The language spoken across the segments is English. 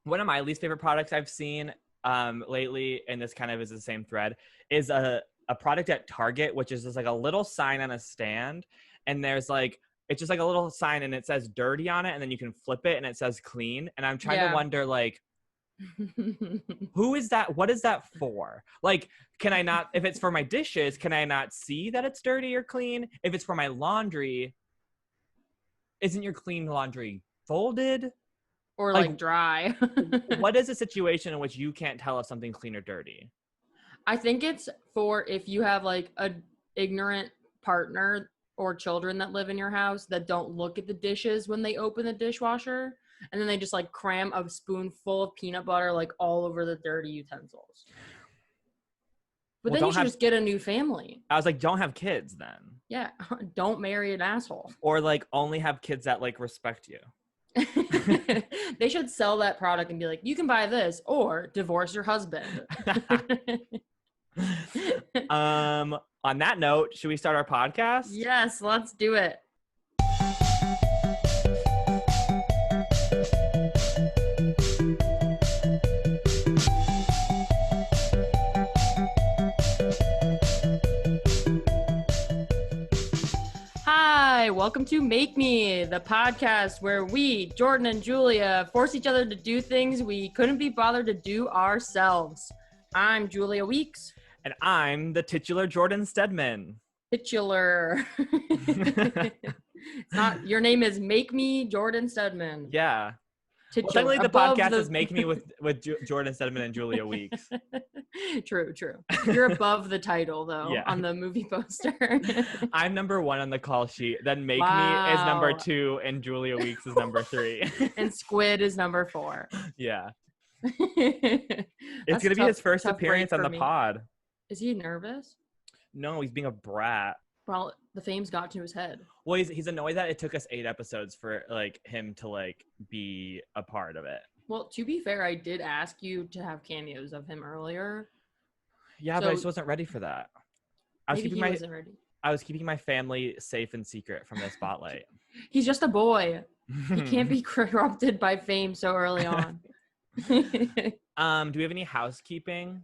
one of my least favorite products I've seen lately, and this kind of is the same thread, is a product at Target, which is just like a little sign on a stand, and there's like, it's just like a little sign and it says dirty on it, and then you can flip it and it says clean. And I'm trying to wonder, like, who is that? What is that for? Like, can I not, if it's for my dishes, can I not see that it's dirty or clean? If it's for my laundry, isn't your clean laundry folded? Or like dry. What is a situation in which you can't tell if something's clean or dirty? I think it's for if you have like a ignorant partner or children that live in your house that don't look at the dishes when they open the dishwasher, and then they just like cram a spoonful of peanut butter like all over the dirty utensils. But then you should just get a new family. I was like, don't have kids then. Yeah, don't marry an asshole. Or like only have kids that like respect you. They should sell that product and be like, you can buy this or divorce your husband. On that note, should we start our podcast? Yes, let's do it. Hi, welcome to Make Me, the podcast where we, Jordan and Julia, force each other to do things we couldn't be bothered to do ourselves. I'm Julia Weeks. And I'm the titular Jordan Steadman. Titular. It's not, your name is Make Me Jordan Steadman. Yeah. Titular. Well, technically the podcast is Make Me with Jordan Steadman and Julia Weeks. True. You're above the title, though, on the movie poster. I'm number 1 on the call sheet. Then Make Me is number 2, and Julia Weeks is number 3. And Squid is number 4. Yeah. It's going to be his first appearance on the pod. Is he nervous? No, he's being a brat. Well, the fame's got to his head. Well, he's annoyed that it took us 8 episodes for like him to like be a part of it. Well, to be fair, I did ask you to have cameos of him earlier. Yeah, but I just wasn't ready for that. I was keeping my family safe and secret from the spotlight. He's just a boy. He can't be corrupted by fame so early on. Do we have any housekeeping?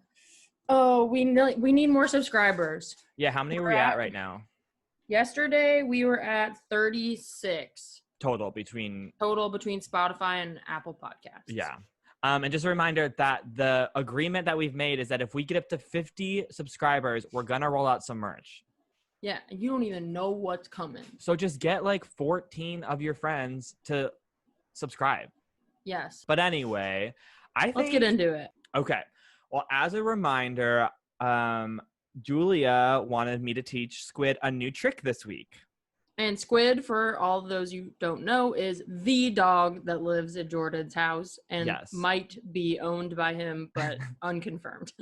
Oh, we need more subscribers. Yeah, how many are we at right now? Yesterday, we were at 36. Total between Spotify and Apple Podcasts. Yeah. And just a reminder that the agreement that we've made is that if we get up to 50 subscribers, we're going to roll out some merch. Yeah, and you don't even know what's coming. So just get like 14 of your friends to subscribe. Yes. But anyway, let's get into it. Okay. Well, as a reminder, Julia wanted me to teach Squid a new trick this week. And Squid, for all those you don't know, is the dog that lives at Jordan's house and might be owned by him, but unconfirmed.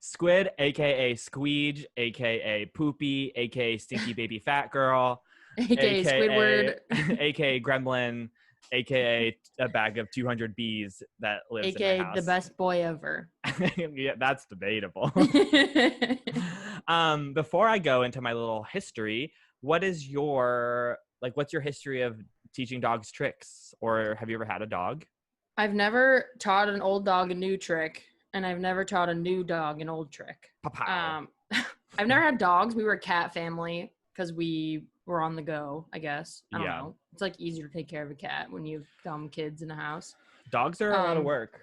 Squid, a.k.a. Squeege, a.k.a. Poopy, a.k.a. Stinky Baby Fat Girl, a.k.a. Squidward, a.k.a. Gremlin, a.k.a. a bag of 200 bees that lives in my house. The best boy ever. Yeah, that's debatable. Before I go into my little history, what's your history of teaching dogs tricks? Or have you ever had a dog? I've never taught an old dog a new trick, and I've never taught a new dog an old trick. I've never had dogs. We were a cat family because we were on the go, I guess. I don't know. It's like easier to take care of a cat when you have dumb kids in the house. Dogs are a lot of work.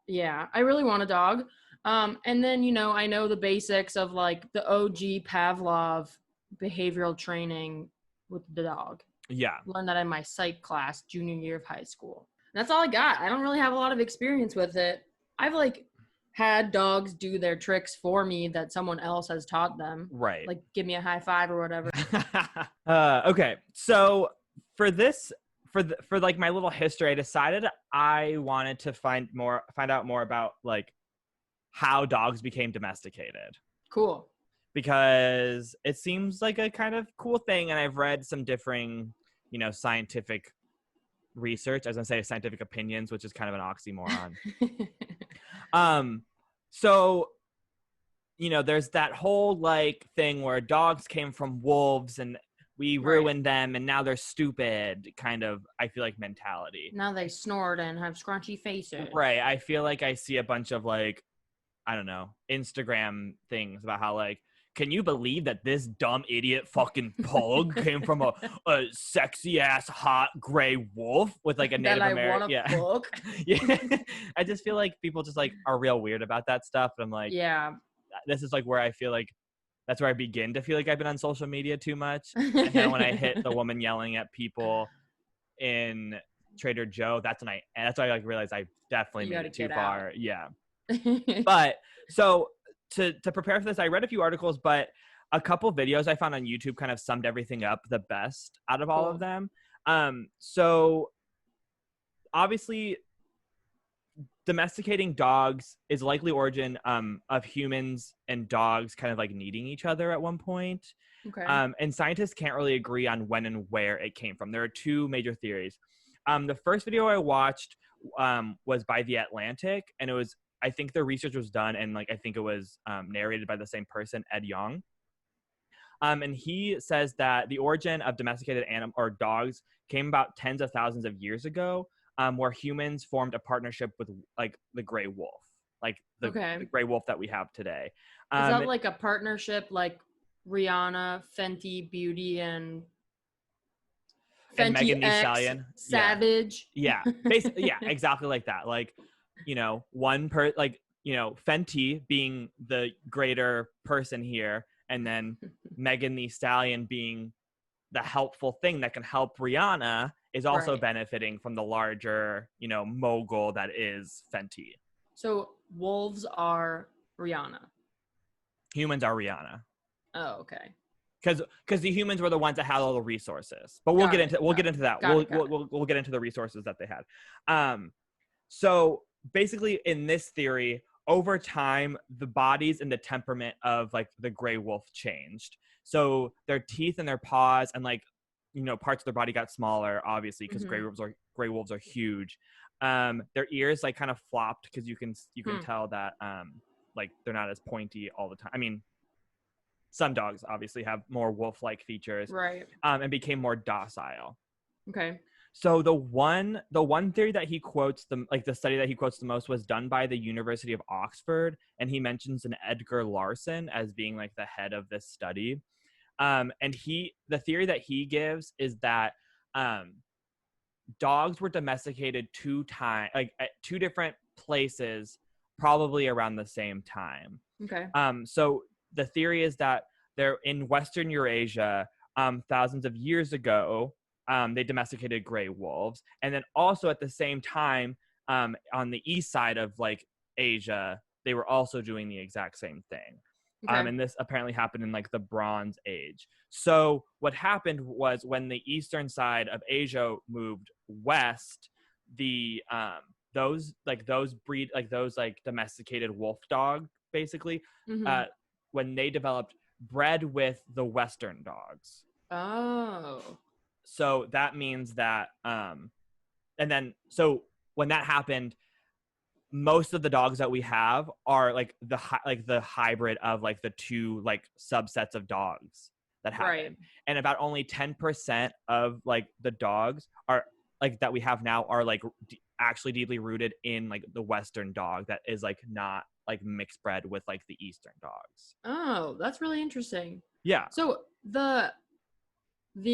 Yeah, I really want a dog. And then, I know the basics of like the OG Pavlov behavioral training with the dog. Yeah. Learned that in my psych class junior year of high school. And that's all I got. I don't really have a lot of experience with it. I've like had dogs do their tricks for me that someone else has taught them. Right. Like give me a high five or whatever. Okay. So for like my little history, I decided I wanted to find out more about like how dogs became domesticated. Cool. Because it seems like a kind of cool thing. And I've read some differing, scientific research. I was going to say scientific opinions, which is kind of an oxymoron. So, there's that whole like thing where dogs came from wolves and we ruined them and now they're stupid kind of, I feel like, mentality. Now they snort and have scrunchy faces. Right. I feel like I see a bunch of like, I don't know, Instagram things about how like, can you believe that this dumb idiot fucking pug came from a sexy ass hot gray wolf with like a Native American? Yeah. Book. Yeah. I just feel like people just like are real weird about that stuff. And I'm like, yeah, this is like where I feel like that's where I begin to feel like I've been on social media too much. And then when I hit the woman yelling at people in Trader Joe, that's when I like realized I definitely made it too far. Out. Yeah. But so to prepare for this, I read a few articles, but a couple videos I found on YouTube kind of summed everything up the best out of all of them. So obviously domesticating dogs is likely origin of humans and dogs kind of like needing each other at one point. Okay. And scientists can't really agree on when and where it came from. There are two major theories. The first video I watched was by The Atlantic, and it was, I think the research was done, and like I think it was narrated by the same person, Ed Yong. And he says that the origin of domesticated animal or dogs came about tens of thousands of years ago, where humans formed a partnership with like the gray wolf, like the gray wolf that we have today. Is that like a partnership like Rihanna, Fenty Beauty, and Megan Thee Stallion, Savage? Yeah, basically, yeah, exactly like that. Like, you know, Fenty being the greater person here, and then Megan Thee Stallion being the helpful thing that can help Rihanna is also benefiting from the larger, mogul that is Fenty. So wolves are Rihanna. Humans are Rihanna. Oh, okay. Because the humans were the ones that had all the resources, but we'll get into that. We'll get into the resources that they had. So basically, in this theory, over time, the bodies and the temperament of like the gray wolf changed. So their teeth and their paws and like, parts of their body got smaller, obviously, because gray wolves are huge. Their ears like kind of flopped because you can tell that like they're not as pointy all the time. I mean, some dogs obviously have more wolf-like features, right? And became more docile. Okay. So the one theory that he quotes, the study that he quotes the most, was done by the University of Oxford, and he mentions an Edgar Larson as being like the head of this study. And the theory that he gives is that dogs were domesticated at two different places, probably around the same time. Okay. So the theory is that they're in Western Eurasia, thousands of years ago. They domesticated gray wolves, and then also at the same time, on the east side of like Asia, they were also doing the exact same thing. Okay. And this apparently happened in like the Bronze Age. So what happened was when the eastern side of Asia moved west, those domesticated wolf dog basically, when they developed, bred with the Western dogs. Oh. So that means that, so when that happened, most of the dogs that we have are like the hybrid of like the two like subsets of dogs that happen. Right. And about only 10% of like the dogs are like that we have now are like actually deeply rooted in like the Western dog that is like not like mixed bred with like the Eastern dogs. Oh, that's really interesting. Yeah. So the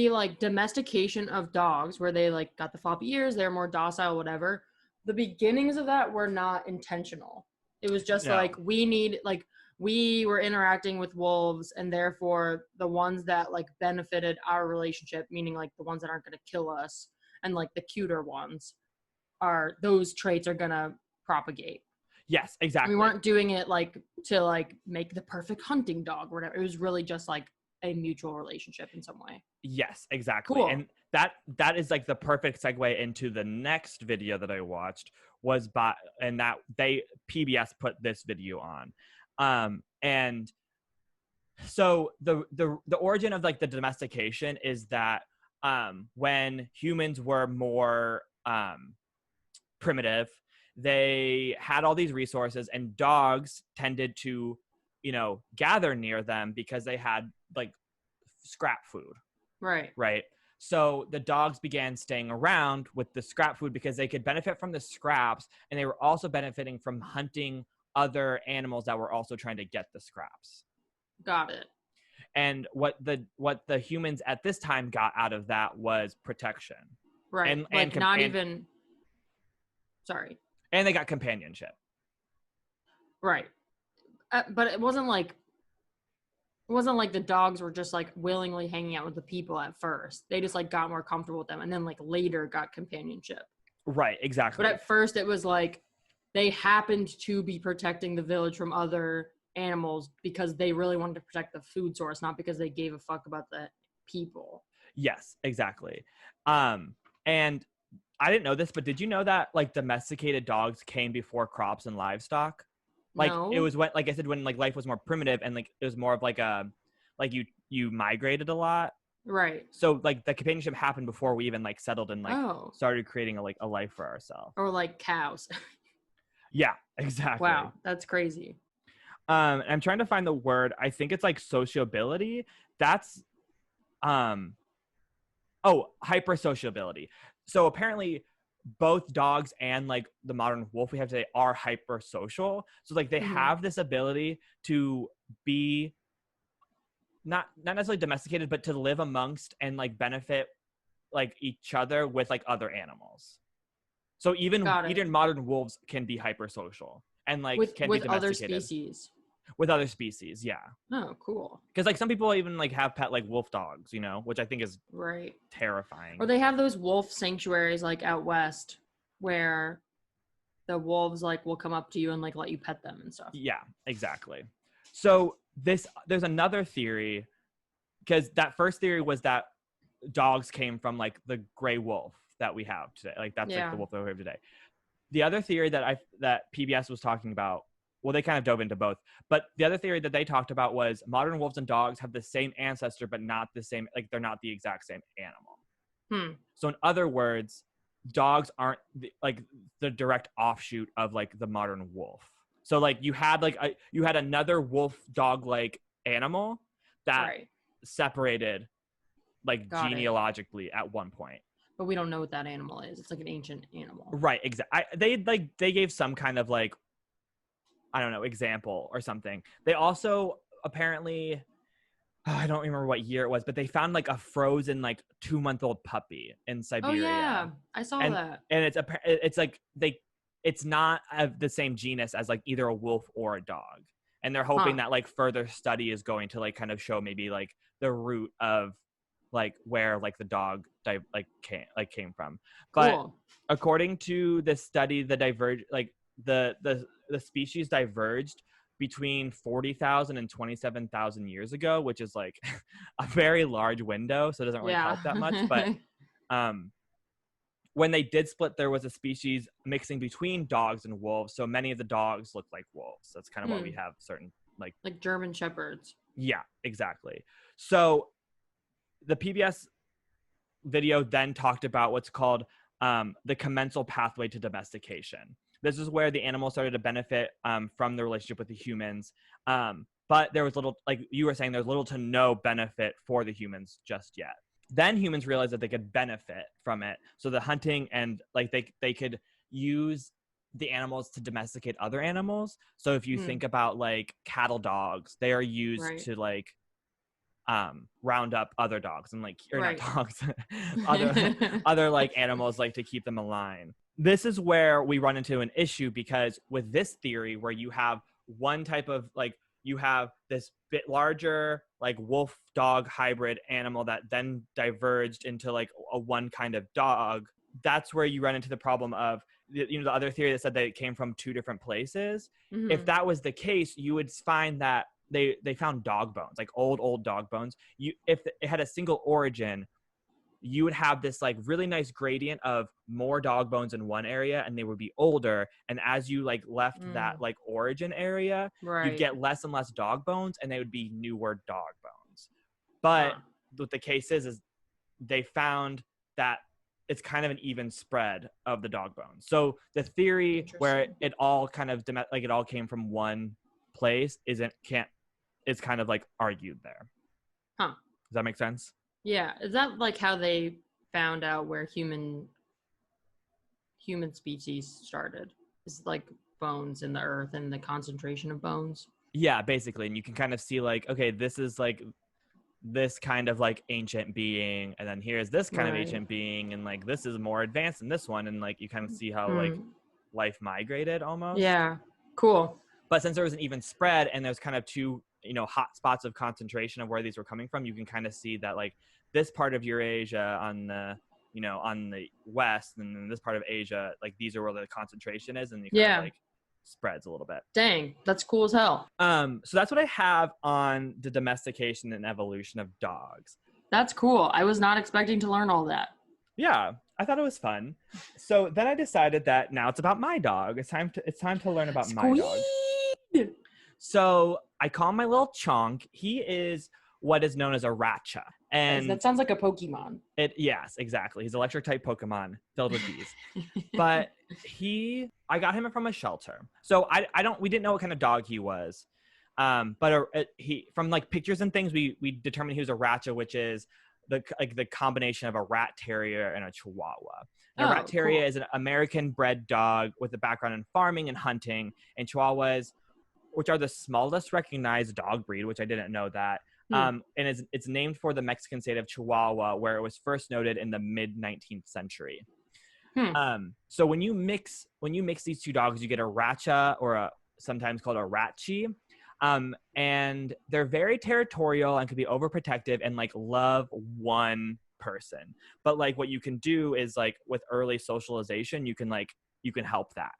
like domestication of dogs where they like got the floppy ears, they're more docile, whatever. The beginnings of that were not intentional. It was just like we were interacting with wolves, and therefore the ones that like benefited our relationship, meaning like the ones that aren't going to kill us and like the cuter ones, those traits are going to propagate. Yes, exactly. We weren't doing it like to like make the perfect hunting dog or whatever. It was really just like a mutual relationship in some way. Yes, exactly. Cool. And that is like the perfect segue into the next video that I watched PBS put this video on. And so the origin of like the domestication is that when humans were more primitive, they had all these resources, and dogs tended to gather near them because they had like scrap food. Right. right? So the dogs began staying around with the scrap food because they could benefit from the scraps, and they were also benefiting from hunting other animals that were also trying to get the scraps. Got it. And what the humans at this time got out of that was protection. Right. Like not even. Sorry. And they got companionship. Right. But it wasn't like the dogs were just like willingly hanging out with the people at first. They just like got more comfortable with them and then like later got companionship. Right, exactly. But at first it was like they happened to be protecting the village from other animals because they really wanted to protect the food source, not because they gave a fuck about the people. Yes, exactly. And I didn't know this, but did you know that like domesticated dogs came before crops and livestock? Like No. it was when, like I said, when like life was more primitive and like it was more of like like you migrated a lot. Right. So like the companionship happened before we even like settled and like Oh. started creating a life for ourselves. Or like cows. Yeah, exactly. Wow, that's crazy. I'm trying to find the word. I think it's like sociability. That's hypersociability. So apparently both dogs and like the modern wolf we have today are hypersocial. So like they have this ability to be not necessarily domesticated, but to live amongst and like benefit like each other with like other animals. So even modern wolves can be hypersocial and like can be domesticated. With other species. With other species, yeah. Oh, cool. Because like some people even like have pet like wolf dogs, you know, which I think is right terrifying. Or they have those wolf sanctuaries like out west where the wolves like will come up to you and like let you pet them and stuff. Yeah, exactly. So there's another theory, because that first theory was that dogs came from like the gray wolf that we have today. Like that's like the wolf that we have today. The other theory that PBS was talking about, well, they kind of dove into both, but the other theory that they talked about was modern wolves and dogs have the same ancestor, but not the same, like they're not the exact same animal. So in other words, dogs aren't like the direct offshoot of like the modern wolf. So like you had another wolf dog like animal that separated like genealogically at one point. But we don't know what that animal is. It's like an ancient animal. Right, exactly. They gave some kind of like, I don't know, example or something. They also apparently, I don't remember what year it was, but they found like a frozen like 2-month-old puppy in Siberia. Oh yeah, I saw that. And it's like it's not of the same genus as like either a wolf or a dog. And they're hoping that like further study is going to like kind of show maybe like the root of like where like the dog came from. But according to the study, the species diverged between 40,000 and 27,000 years ago, which is like a very large window, so it doesn't really help that much. But when they did split, there was a species mixing between dogs and wolves, so many of the dogs look like wolves. That's kind of what we have certain like German shepherds. Yeah, exactly. So the PBS video then talked about what's called the commensal pathway to domestication. This is where the animals started to benefit from the relationship with the humans. But there was little, like you were saying, there's little to no benefit for the humans just yet. Then humans realized that they could benefit from it. So the hunting and like they could use the animals to domesticate other animals. So if you think about like cattle dogs, they are used to like round up other dogs and like, or not dogs, other like animals, like to keep them aligned. This is where we run into an issue, because with this theory where you have one type of like, you have this bit larger like wolf dog hybrid animal that then diverged into like a one kind of dog, that's where you run into the problem of, you know, the other theory that said that it came from two different places. If that was the case, you would find that they found dog bones, like old dog bones. If it had a single origin, you would have this like really nice gradient of more dog bones in one area, and they would be older. And as you like left that like origin area, you'd get less and less dog bones, and they would be newer dog bones. But what the case is they found that it's kind of an even spread of the dog bones. So the theory where it all kind of like it all came from one place is kind of like argued there. Does that make sense? Yeah. Is that like how they found out where human species started? Is like bones in the earth and the concentration of bones? Yeah, basically. And you can kind of see like, okay, this is like this kind of like ancient being, and then here's this kind of Right. ancient being, and like this is more advanced than this one, and like you kind of see how like Hmm. life migrated almost. Yeah. Cool. But since there was an even spread and there's kind of two, hot spots of concentration of where these were coming from, you can kind of see that like this part of Eurasia on the on the west, and then this part of Asia, like these are where the concentration is, and you kind of Yeah. like spreads a little bit. Dang. That's cool as hell. So that's what I have on the domestication and evolution of dogs. That's cool. I was not expecting to learn all that. Yeah, I thought it was fun. So then I decided that now it's about my dog. It's time to learn about my dog. Squeed! So I call him my little chonk. He is what is known as a ratcha. And That sounds like a Pokemon. yes, exactly. He's electric type Pokemon filled with bees. But I got him from a shelter. So we didn't know what kind of dog he was. But he, from like pictures and things, we determined he was a ratcha, which is the combination of a rat terrier and a chihuahua. And a rat terrier is an American bred dog with a background in farming and hunting, and chihuahuas, which are the smallest recognized dog breed, which I didn't know that. And it's named for the Mexican state of Chihuahua, where it was first noted in the mid 19th century. So when you mix these two dogs, you get a ratcha, or sometimes called a ratchi. And they're very territorial and can be overprotective and like love one person. But like what you can do is like with early socialization, you can help that.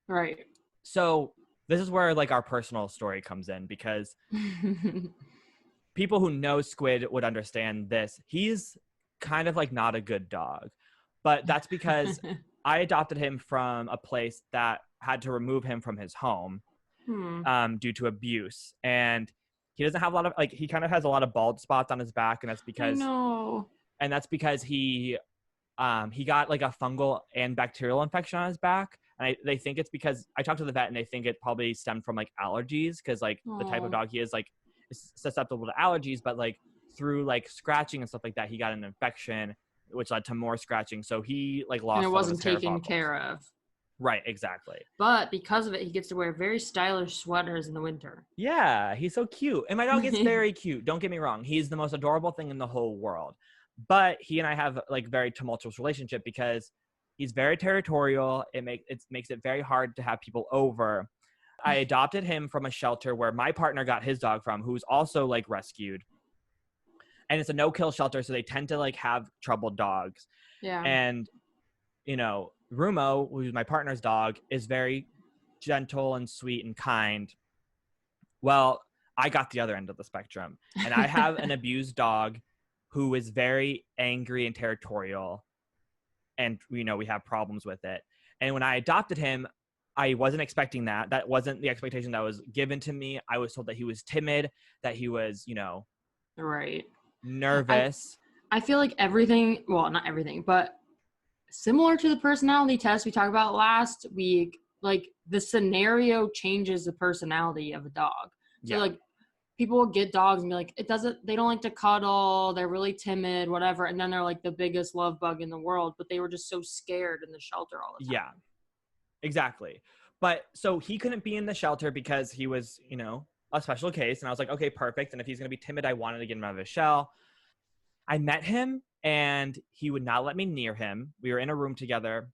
Right. So this is where like our personal story comes in, because people who know Squid would understand this. He's kind of like not a good dog, but that's because I adopted him from a place that had to remove him from his home due to abuse. And he doesn't have a lot of he kind of has a lot of bald spots on his back, and that's because he got like a fungal and bacterial infection on his back. And they think it's because I talked to the vet, and they think it probably stemmed from like allergies, because like the type of dog he is, like, is susceptible to allergies, but like through like scratching and stuff like that, he got an infection, which led to more scratching. So he like lost. And it all wasn't of his hair taken follicles. care of. Right, exactly. But because of it, he gets to wear very stylish sweaters in the winter. Yeah, he's so cute. And my dog is very cute. Don't get me wrong. He's the most adorable thing in the whole world. But he and I have like very tumultuous relationship, because he's very territorial. It makes it very hard to have people over. I adopted him from a shelter where my partner got his dog from, who's also like rescued. And it's a no-kill shelter, so they tend to like have troubled dogs. Yeah. And Rumo, who's my partner's dog, is very gentle and sweet and kind. Well, I got the other end of the spectrum, and I have an abused dog who is very angry and territorial, and we have problems with it. And when I adopted him, I wasn't expecting that. That wasn't the expectation that was given to me. I was told that he was timid, that he was, right, nervous. I feel like everything, well, not everything, but similar to the personality test we talked about last week, like the scenario changes the personality of a dog. So like people will get dogs and be like, they don't like to cuddle, they're really timid, whatever. And then they're like the biggest love bug in the world, but they were just so scared in the shelter all the time. Yeah, exactly. But so he couldn't be in the shelter because he was, a special case. And I was like, okay, perfect. And if he's going to be timid, I wanted to get him out of his shell. I met him, and he would not let me near him. We were in a room together,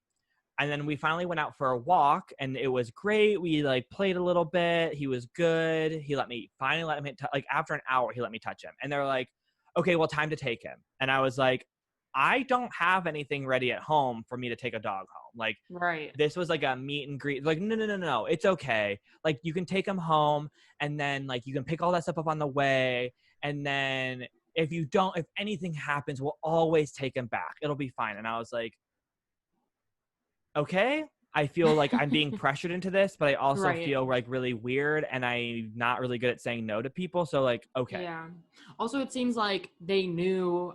and then we finally went out for a walk, and it was great. We like played a little bit. He was good. He finally let me like after an hour, he let me touch him. And they're like, okay, well, time to take him. And I was like, I don't have anything ready at home for me to take a dog home. Like, right. This was like a meet and greet. Like, no. It's okay. Like, you can take him home, and then like you can pick all that stuff up on the way. And then if anything happens, we'll always take him back. It'll be fine. And I was like, okay, I feel like I'm being pressured into this, but I also feel like really weird, and I'm not really good at saying no to people. So like, okay. Yeah. Also, it seems like they knew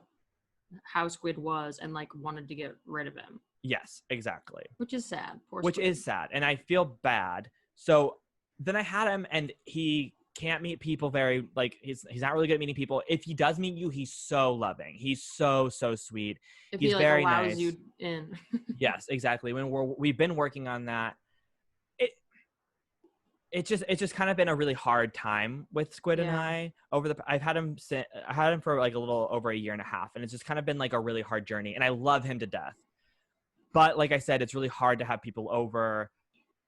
how Squid was and like wanted to get rid of him. Yes, exactly. Which is sad. Which is sad. And I feel bad. So then I had him, and he can't meet people very, like, he's not really good at meeting people. If he does meet you, he's so loving. He's so sweet. If He's he like very allows nice. you in. Yes, exactly. We've been working on that. It's just kind of been a really hard time with Squid and I I've had him for like a little over a year and a half, and it's just kind of been like a really hard journey, and I love him to death. But like I said, it's really hard to have people over.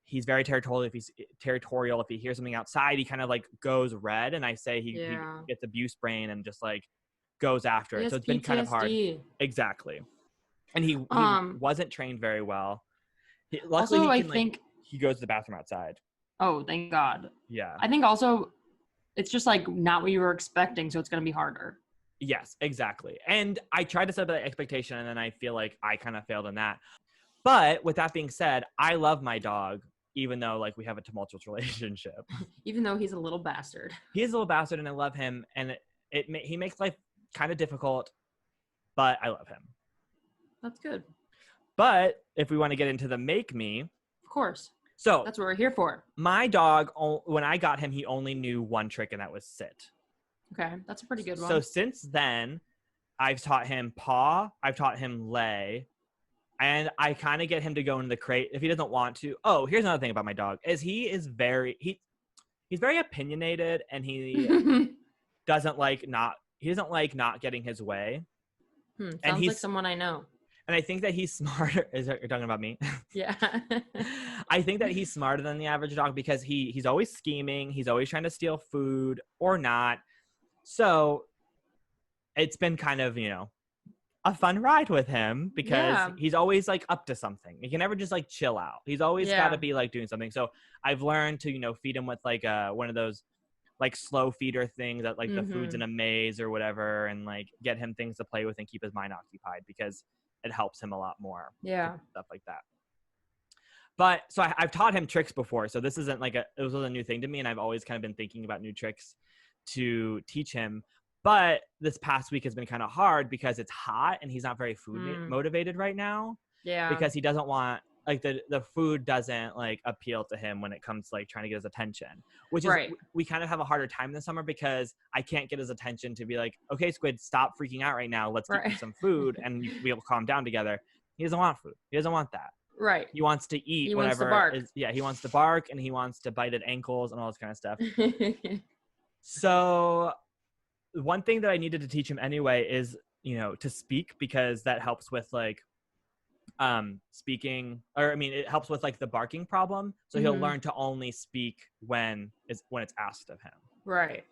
He's very territorial. If he hears something outside, he kind of like goes red, and I say he gets abuse brain and just like goes after it. So it's been kind of hard. Exactly. And he wasn't trained very well. Luckily, also, he goes to the bathroom outside. Oh, thank God. Yeah. I think also it's just like not what you were expecting, so it's going to be harder. Yes, exactly. And I tried to set up that expectation, and then I feel like I kind of failed in that. But with that being said, I love my dog, even though like we have a tumultuous relationship. Even though he's a little bastard. He is a little bastard, and I love him, and he makes life kind of difficult, but I love him. That's good. But if we want to get into the make me. Of course. So that's what we're here for. My dog, when I got him, he only knew one trick, and that was sit. Okay, that's a pretty good one. So since then, I've taught him paw, I've taught him lay, and I kind of get him to go into the crate if he doesn't want to. Oh, here's another thing about my dog, is he's very opinionated, and he doesn't like not getting his way. Sounds like someone I know. And I think that he's smarter. You're talking about me? Yeah. I think that he's smarter than the average dog because he's always scheming. He's always trying to steal food or not. So it's been kind of, a fun ride with him because he's always like up to something. He can never just like chill out. He's always got to be like doing something. So I've learned to, feed him with like one of those like slow feeder things that like the food's in a maze or whatever, and like get him things to play with and keep his mind occupied because it helps him a lot more. Yeah. Stuff like that. But so I've taught him tricks before. So this isn't like it was a new thing to me. And I've always kind of been thinking about new tricks to teach him. But this past week has been kind of hard because it's hot and he's not very food motivated right now. Yeah. Because he doesn't want, like the food doesn't like appeal to him when it comes to like trying to get his attention, which is we kind of have a harder time this summer because I can't get his attention to be like, okay, Squid, stop freaking out right now. Let's get you some food and we'll calm down together. He doesn't want food. He doesn't want that. Right. He wants to eat. He wants to bark. He wants to bark and he wants to bite at ankles and all this kind of stuff. So one thing that I needed to teach him anyway is, to speak, because that helps with like speaking, or it helps with like the barking problem. So he'll learn to only speak when it's asked of him. Right.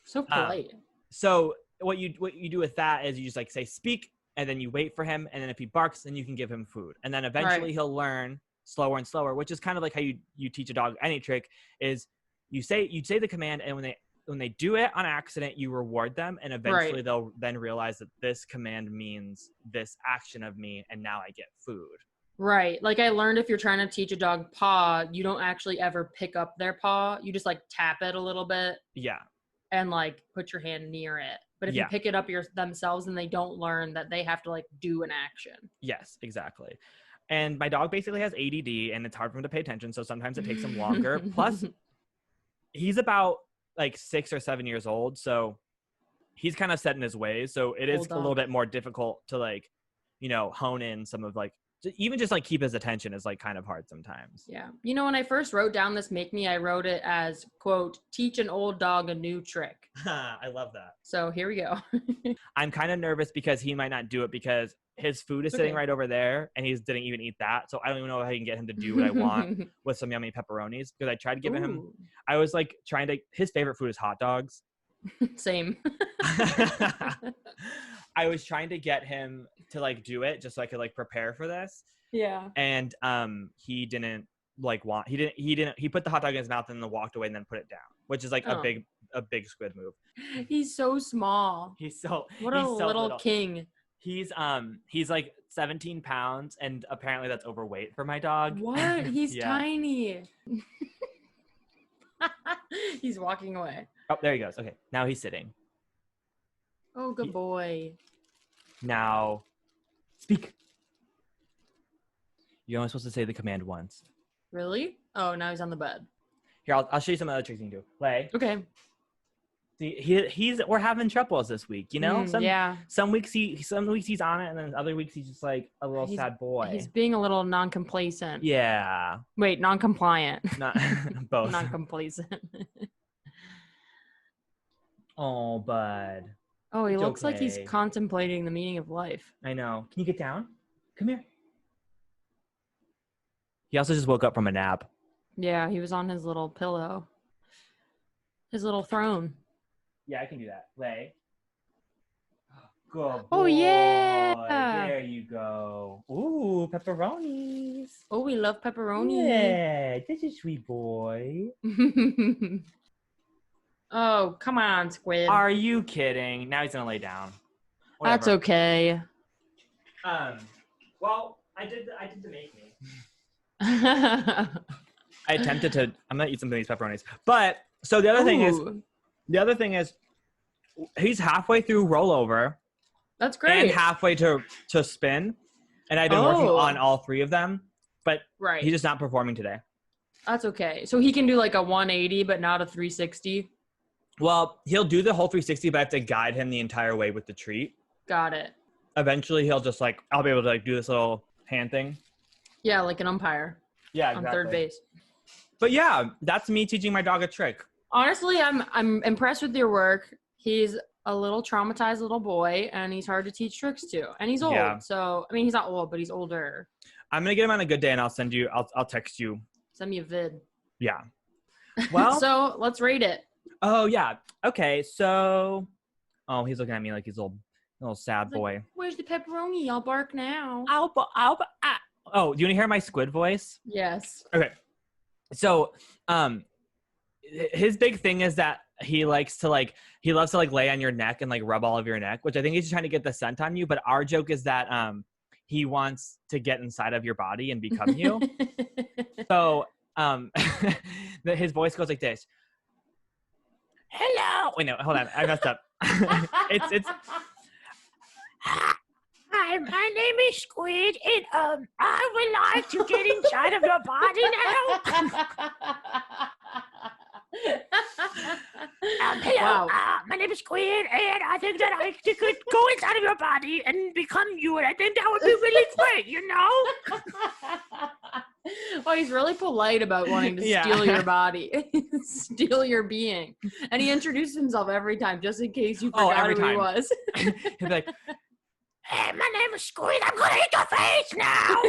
So polite. So what you do with that is you just like say speak, and then you wait for him, and then if he barks, then you can give him food, and then eventually he'll learn slower and slower, which is kind of like how you teach a dog any trick. Is you say the command, and when they do it on accident, you reward them, and eventually they'll then realize that this command means this action of me, and now I get food. Right. Like I learned if you're trying to teach a dog paw, you don't actually ever pick up their paw. You just like tap it a little bit. Yeah. And like put your hand near it. But if you pick it up themselves, then they don't learn that they have to like do an action. Yes, exactly. And my dog basically has ADD, and it's hard for him to pay attention, so sometimes it takes him longer. Plus, he's about like 6 or 7 years old, so he's kind of set in his ways. So it is a little bit more difficult to like, hone in some of like, even just like keep his attention is like kind of hard sometimes. Yeah. When I first wrote down this make me, I wrote it as, quote, teach an old dog a new trick. I love that. So here we go. I'm kind of nervous because he might not do it because his food is sitting right over there and he didn't even eat that. So I don't even know if I can get him to do what I want with some yummy pepperonis, because I tried to give him, I was like his favorite food is hot dogs. Same. I was trying to get him to like do it just so I could like prepare for this. Yeah. And he didn't he put the hot dog in his mouth and then walked away and then put it down, which is like a big Squid move. He's so small. What a little king. He's like 17 pounds, and apparently that's overweight for my dog. What? He's tiny. He's walking away. Oh, there he goes. Okay, now he's sitting. Oh, good boy. Now, speak. You're only supposed to say the command once. Really? Oh, now he's on the bed. Here, I'll show you some other tricks you can do. Lay. Okay. See, we're having troubles this week, you know? Yeah. Some weeks he's on it, and then other weeks he's just like a little sad boy. He's being a little non-complacent. Yeah. Wait, non-compliant. Not both. Non-complacent. Oh, bud. Oh, he It's looks like he's okay. contemplating the meaning of life. I know. Can you get down? Come here. He also just woke up from a nap. Yeah, he was on his little pillow. His little throne. Yeah, I can do that. Lay. Good boy. Oh, yeah. There you go. Ooh, pepperonis. Oh, we love pepperoni. Yeah, this is sweet boy. Oh, come on, Squid. Are you kidding? Now he's gonna lay down. That's Whatever. okay. Well, I did to make me. I I attempted to. I'm gonna eat some of these pepperonis. But so the other thing is, he's halfway through rollover. That's great. And halfway to spin, and I've been working on all three of them, but he's just not performing today. That's okay. So he can do like a 180, but not a 360. Well, he'll do the whole 360, but I have to guide him the entire way with the treat. Got it. Eventually, he'll just like I'll be able to like do this little hand thing. Yeah, like an umpire. Yeah, exactly. On third base. But yeah, that's me teaching my dog a trick. Honestly, I'm impressed with your work. He's a little traumatized little boy, and he's hard to teach tricks to. And he's old, so I mean, he's not old, but he's older. I'm gonna get him on a good day, and I'll text you. Send me a vid. Yeah. Well. So let's rate it. Oh yeah. Okay. So. Oh, he's looking at me like he's a little sad boy. Like, where's the pepperoni? I'll bark now. Oh, do you want to hear my squid voice? Yes. Okay. So, his big thing is that he loves to lay on your neck and like rub all of your neck, which I think he's just trying to get the scent on you. But our joke is that he wants to get inside of your body and become you. So his voice goes like this. Hello. Wait, no, hold on. I messed up. it's. Hi, my name is Squid, and I would like to get inside of your body now. Hello, wow. My name is Squid, and I think that I could go inside of your body and become you, and I think that would be really great, you know? Well, he's really polite about wanting to steal your body, steal your being. And he introduces himself every time, just in case you forgot who he was. He'd be like, hey, my name is Squid. I'm going to eat your face now.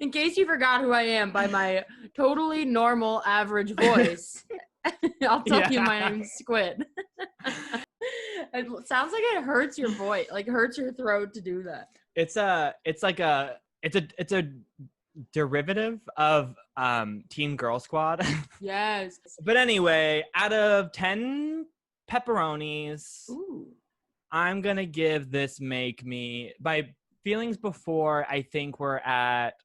In case you forgot who I am by my totally normal average voice, I'll tell you my name's Squid. It sounds like it hurts your voice, like hurts your throat to do that. It's a derivative of Teen Girl Squad. Yes. But anyway, out of 10 pepperonis, I'm gonna give this make me, my feelings before I think were at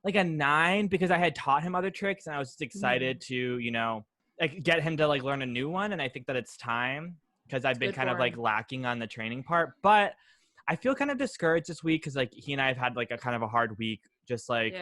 like a 9 because I had taught him other tricks and I was just excited to, you know, like get him to like learn a new one. And I think that it's time because I've been kind of like lacking on the training part, but I feel kind of discouraged this week because like he and I have had like a kind of a hard week, just like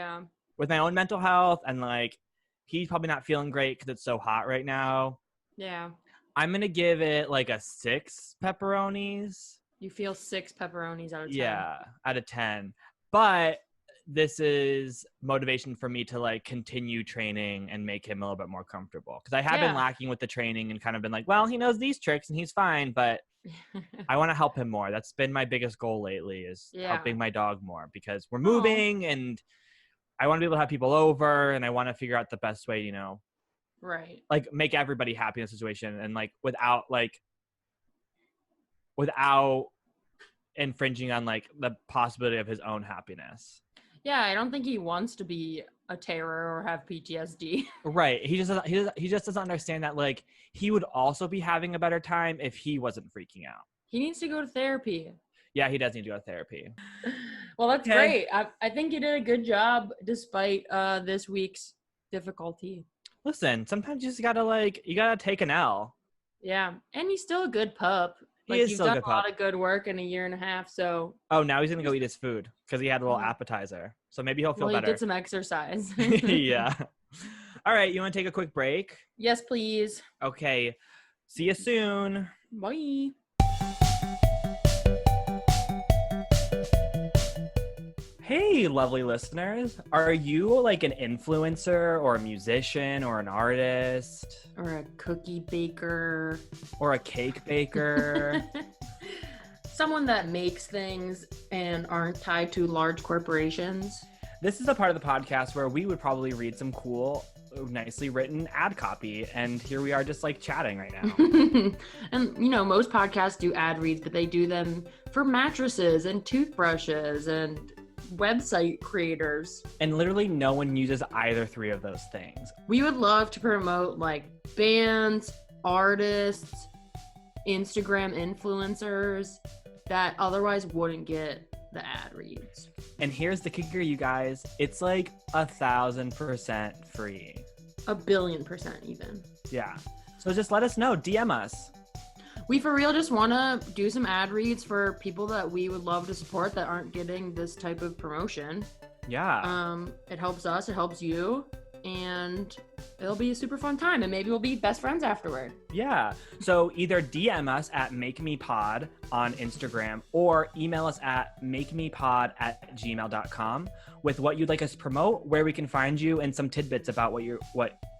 with my own mental health, and like he's probably not feeling great because it's so hot right now. Yeah. I'm gonna give it like a 6 pepperonis. You feel 6 pepperonis out of 10. Yeah, out of 10. But this is motivation for me to like continue training and make him a little bit more comfortable because I have been lacking with the training and kind of been like, well, he knows these tricks and he's fine, but I want to help him more. That's been my biggest goal lately is helping my dog more because we're moving and I want to be able to have people over and I want to figure out the best way, you know, like make everybody happy in the situation and like without infringing on like the possibility of his own happiness. Yeah, I don't think he wants to be a terror or have PTSD. Right. He just doesn't understand that like he would also be having a better time if he wasn't freaking out. He needs to go to therapy. Yeah, he does need to go to therapy. Well, that's great. I think you did a good job despite this week's difficulty. Listen, sometimes you just gotta take an L. Yeah, and he's still a good pup. Like, you've done a lot of good work in a year and a half, so. Oh, now he's gonna go eat his food because he had a little appetizer. So maybe he'll feel Well, he better. did some exercise. Yeah. All right. You want to take a quick break? Yes, please. Okay. See you soon. Bye. Hey, lovely listeners. Are you like an influencer or a musician or an artist Or a cookie baker. or a cake baker? Someone that makes things and aren't tied to large corporations. This is a part of the podcast where we would probably read some cool, nicely written ad copy. And here we are just like chatting right now. And, you know, most podcasts do ad reads, but they do them for mattresses and toothbrushes and website creators. And literally no one uses either three of those things. We would love to promote like bands, artists, Instagram influencers that otherwise wouldn't get the ad reads. And here's the kicker, you guys. It's like 1,000% free. 1,000,000,000% even. Yeah. So just let us know. DM us. We for real just want to do some ad reads for people that we would love to support that aren't getting this type of promotion. Yeah. It helps us, it helps you, and it'll be a super fun time, and maybe we'll be best friends afterward. Yeah. So either DM us at MakeMePod on Instagram or email us at makemepod@gmail.com with what you'd like us to promote, where we can find you, and some tidbits about what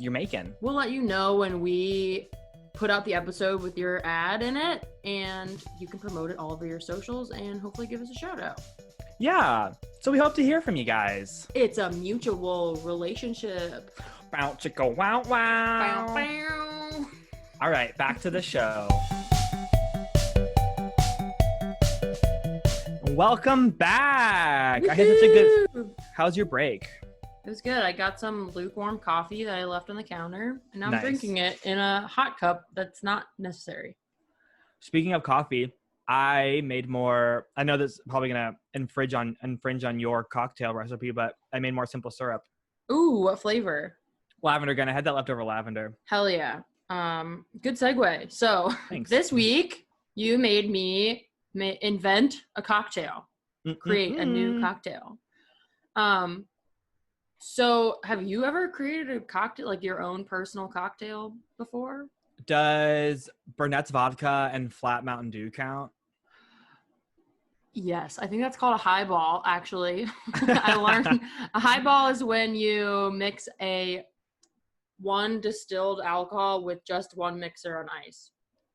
you're making. We'll let you know when we put out the episode with your ad in it, and you can promote it all over your socials and hopefully give us a shout out. Yeah. So we hope to hear from you guys. It's a mutual relationship. Bow chicka wow wow. Bow, bow. All right, back to the show. Welcome back. I had such a good. How's your break? It was good. I got some lukewarm coffee that I left on the counter, and now I'm Nice. drinking it in a hot cup that's not necessary. Speaking of coffee, I made more. I know this is probably gonna infringe on your cocktail recipe, but I made more simple syrup. Ooh, what flavor? Lavender gun. I had that leftover lavender. Hell yeah. Good segue. So Thanks. this week you made me invent a cocktail, create a new cocktail. So have you ever created a cocktail, like your own personal cocktail before? Does Burnett's vodka and Flat Mountain Dew count? Yes, I think that's called a highball, actually. I learned a highball is when you mix one distilled alcohol with just one mixer on ice.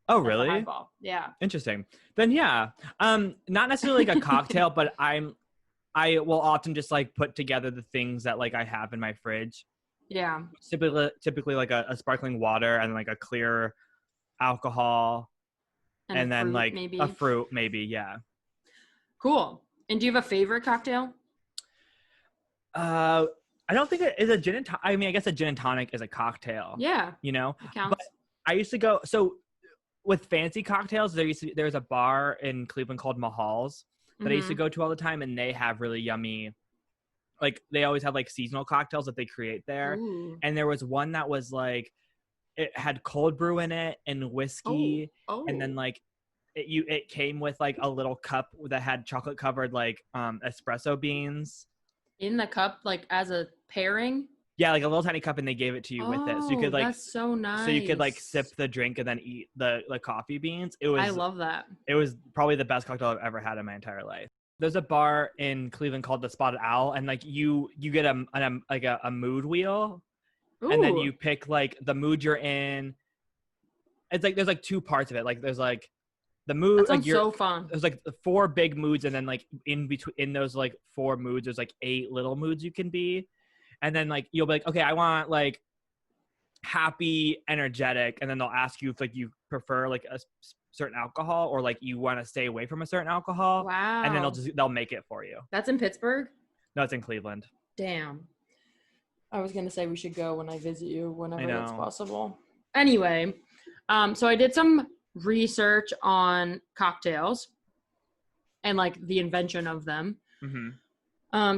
Oh, That's a really? highball. Yeah. Interesting. Then yeah, not necessarily like a cocktail, but I will often just like put together the things that like I have in my fridge. Yeah. Typically like a sparkling water and like a clear alcohol, and then fruit, like maybe. a fruit, maybe. Yeah. Cool. And do you have a favorite cocktail? I don't think it is a gin and I mean, I guess a gin and tonic is a cocktail. Yeah. You know, It counts. but I used to go with there was a bar in Cleveland called Mahal's that I used to go to all the time, and they have really yummy, like they always have like seasonal cocktails that they create there. Ooh. And there was one that was like, it had cold brew in it and whiskey. Oh. And then like it came with like a little cup that had chocolate covered like espresso beans. In the cup, like as a pairing? Yeah, like a little tiny cup, and they gave it to you with it. So you could like, that's so nice. so you could like sip the drink and then eat the coffee beans. I love that. It was probably the best cocktail I've ever had in my entire life. There's a bar in Cleveland called the Spotted Owl, and like you get a mood wheel. Ooh. And then you pick like the mood you're in. It's like there's like two parts of it. Like there's like the mood. That sounds like so fun. There's like 4 big moods, and then like in those like 4 moods, there's like 8 little moods you can be. And then like you'll be like, okay, I want like happy, energetic, and then they'll ask you if like you prefer like a certain alcohol or like you want to stay away from a certain alcohol. Wow. And then they'll make it for you. That's in Pittsburgh? No, it's in Cleveland. Damn. I was gonna say we should go when I visit you whenever I know. that's possible. Anyway, so I did some research on cocktails and like the invention of them. Mm-hmm.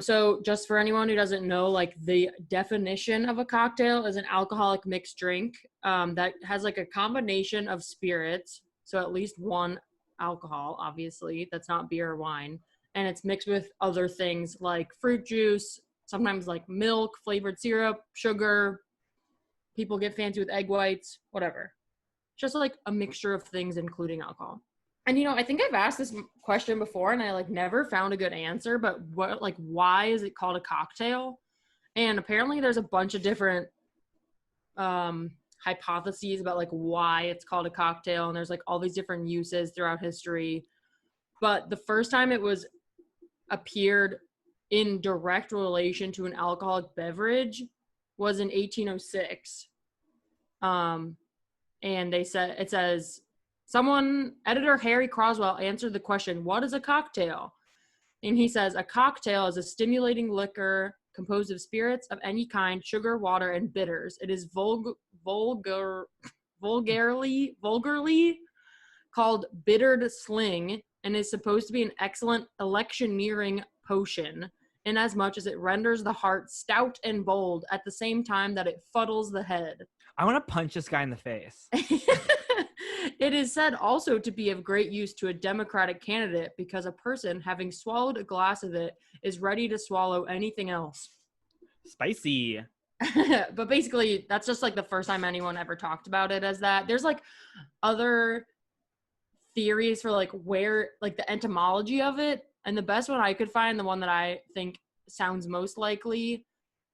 So just for anyone who doesn't know, like the definition of a cocktail is an alcoholic mixed drink that has like a combination of spirits, so at least one alcohol, obviously, that's not beer or wine, and it's mixed with other things like fruit juice, sometimes like milk, flavored syrup, sugar. People get fancy with egg whites, whatever. Just like a mixture of things, including alcohol. And I think I've asked this question before, and I like never found a good answer. But why is it called a cocktail? And apparently, there's a bunch of different hypotheses about like why it's called a cocktail, and there's like all these different uses throughout history. But the first time it was appeared in direct relation to an alcoholic beverage was in 1806. And it says editor Harry Croswell answered the question, "What is a cocktail?" And he says, "A cocktail is a stimulating liquor composed of spirits of any kind, sugar, water, and bitters. It is vulgarly called bittered sling and is supposed to be an excellent electioneering potion, inasmuch as it renders the heart stout and bold at the same time that it fuddles the head." I want to punch this guy in the face. It is said also to be of great use to a Democratic candidate because a person, having swallowed a glass of it, is ready to swallow anything else. Spicy. But basically, that's just like the first time anyone ever talked about it as that. There's like other theories for like where, like the etymology of it. And the best one I could find, the one that I think sounds most likely,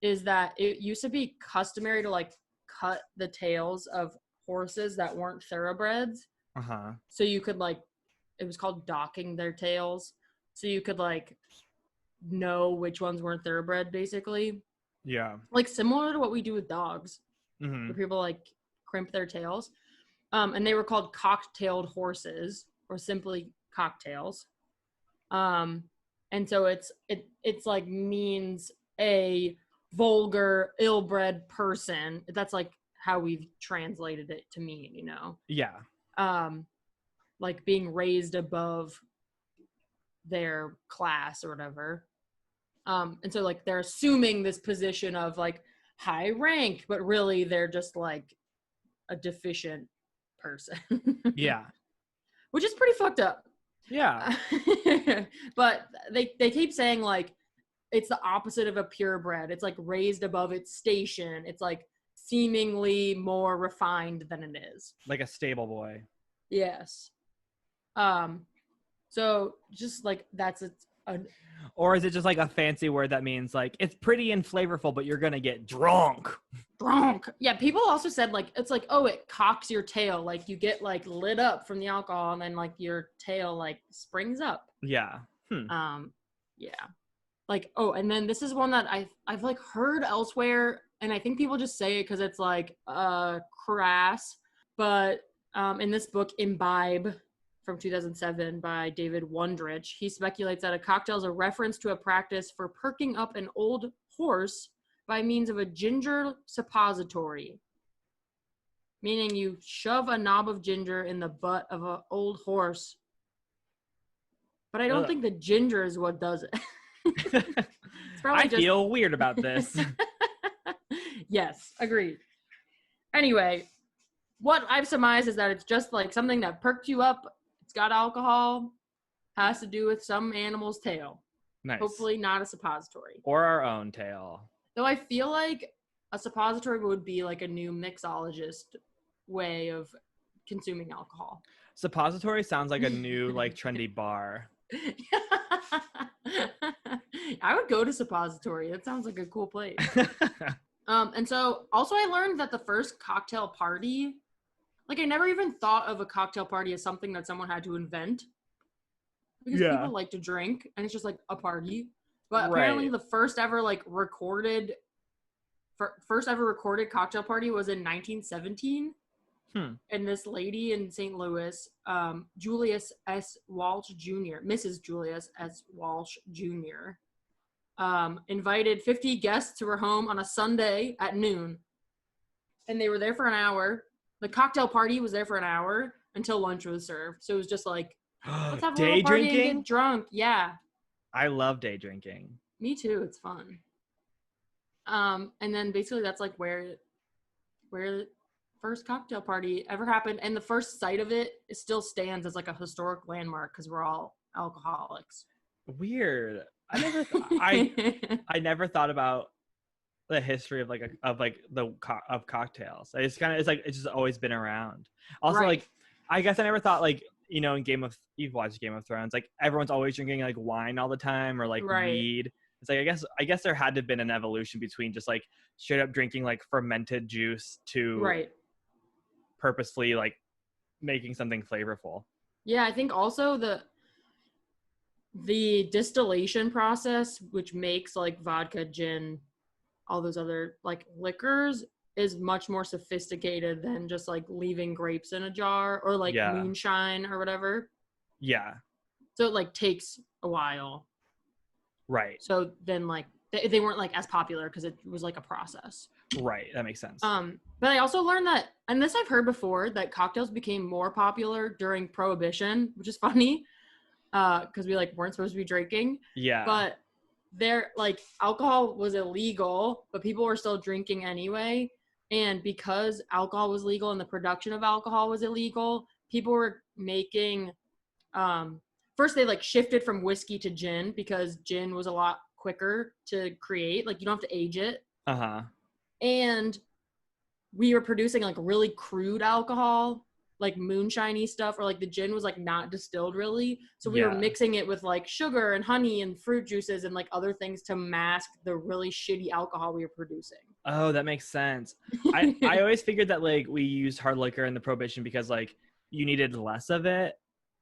is that it used to be customary to like cut the tails of horses that weren't thoroughbreds. So you could like, it was called docking their tails. So you could like know which ones weren't thoroughbred, basically. Yeah. Like similar to what we do with dogs, where people like crimp their tails. And they were called cocktailed horses, or simply cocktails. And so it's like means a vulgar, ill-bred person. That's like how we've translated it to mean, Yeah. Like being raised above their class or whatever. And so like they're assuming this position of like high rank, but really they're just like a deficient person. Yeah. Which is pretty fucked up. Yeah. But they keep saying like it's the opposite of a purebred. It's like raised above its station. It's like seemingly more refined than it is. Like a stable boy. Yes. So just like that's a or is it just like a fancy word that means like it's pretty and flavorful, but you're gonna get drunk? Yeah, people also said like it's like, oh, it cocks your tail, like you get like lit up from the alcohol and then like your tail like springs up. Yeah. Yeah, like, oh, and then this is one that I've like heard elsewhere, and I think people just say it because it's like crass, but in this book Imbibe from 2007 by David Wondrich, he speculates that a cocktail is a reference to a practice for perking up an old horse by means of a ginger suppository, meaning you shove a knob of ginger in the butt of an old horse. But I don't think the ginger is what does it. I feel weird about this. Yes, agreed. Anyway, what I've surmised is that it's just like something that perks you up. It's got alcohol, has to do with some animal's tail. Nice. Hopefully not a suppository. Or our own tail. Though I feel like a suppository would be like a new mixologist way of consuming alcohol. Suppository sounds like a new like trendy bar. I would go to suppository. That sounds like a cool place. And so also I learned that the first cocktail party, like I never even thought of a cocktail party as something that someone had to invent, because people like to drink and it's just like a party. But apparently the first ever recorded cocktail party was in 1917. And this lady in St. Louis, Julius S. Walsh Jr., Mrs. Julius S. Walsh Jr., invited 50 guests to her home on a Sunday at noon. And they were there for an hour. The cocktail party was there for an hour until lunch was served. So it was just like, let's have a little party and get drunk. Yeah. I love day drinking. Me too. It's fun. And then basically that's like where first cocktail party ever happened, and the first site of it still stands as like a historic landmark because we're all alcoholics. Weird. I never thought about the history of of cocktails. It's just always been around. Also, Right. like, I guess I never thought, like, you know, you've watched Game of Thrones, like everyone's always drinking like wine all the time, or like Right. weed. It's like I guess there had to have been an evolution between just like straight up drinking like fermented juice to Right. purposefully like making something flavorful. Yeah, I think also the distillation process, which makes like vodka, gin, all those other like liquors, is much more sophisticated than just like leaving grapes in a jar or like Yeah. moonshine or whatever. Yeah. So it like takes a while. Right. So then like they weren't like as popular because it was like a process. Right. That makes sense. But I also learned that, and this I've heard before, that cocktails became more popular during Prohibition, which is funny, because we like weren't supposed to be drinking. Yeah. But there, like, alcohol was illegal, but people were still drinking anyway. And because alcohol was legal and the production of alcohol was illegal, people were making. First, they like shifted from whiskey to gin because gin was a lot quicker to create. Like, you don't have to age it. Uh-huh. And we were producing like really crude alcohol, like moonshiny stuff, or like the gin was like not distilled really. So we were mixing it with like sugar and honey and fruit juices and like other things to mask the really shitty alcohol we were producing. Oh, that makes sense. I always figured that like we used hard liquor in the Prohibition because like you needed less of it